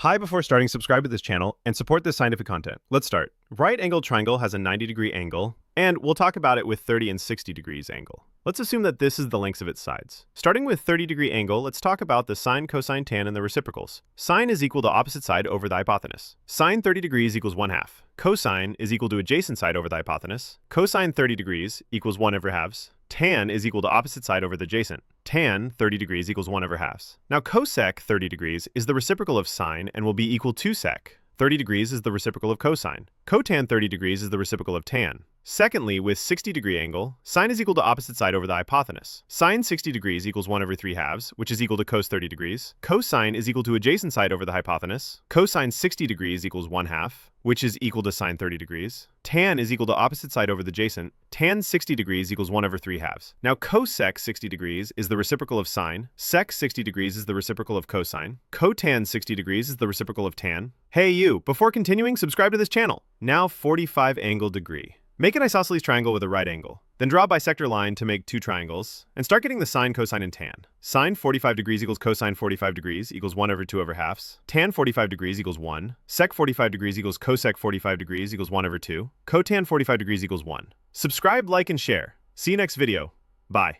Hi, before starting, subscribe to this channel and support this scientific content. Let's start. Right-angled triangle has a 90-degree angle, and we'll talk about it with 30 and 60 degrees angle. Let's assume that this is the lengths of its sides. Starting with 30-degree angle, let's talk about the sine, cosine, tan, and the reciprocals. Sine is equal to opposite side over the hypotenuse. Sine 30 degrees equals 1/2. Cosine is equal to adjacent side over the hypotenuse. Cosine 30 degrees equals 1/2. Tan is equal to opposite side over the adjacent. Tan 30 degrees equals 1/2. Now cosec 30 degrees is the reciprocal of sine and will be equal to sec. 30 degrees is the reciprocal of cosine. Cotan 30 degrees is the reciprocal of tan. Secondly, with 60-degree angle, sine is equal to opposite side over the hypotenuse. Sine 60 degrees equals 1/3, which is equal to cos 30 degrees. Cosine is equal to adjacent side over the hypotenuse. Cosine 60 degrees equals 1/2, which is equal to sine 30 degrees. Tan is equal to opposite side over the adjacent. Tan 60 degrees equals 1/3. Now cosec 60 degrees is the reciprocal of sine. Sec 60 degrees is the reciprocal of cosine. Cotan 60 degrees is the reciprocal of tan. Hey you, before continuing, subscribe to this channel. Now 45 angle degree. Make an isosceles triangle with a right angle. Then draw a bisector line to make two triangles, and start getting the sine, cosine, and tan. Sine 45 degrees equals cosine 45 degrees equals 1/2. Tan 45 degrees equals 1. Sec 45 degrees equals cosec 45 degrees equals 1/2. Cotan 45 degrees equals 1. Subscribe, like, and share. See you next video. Bye.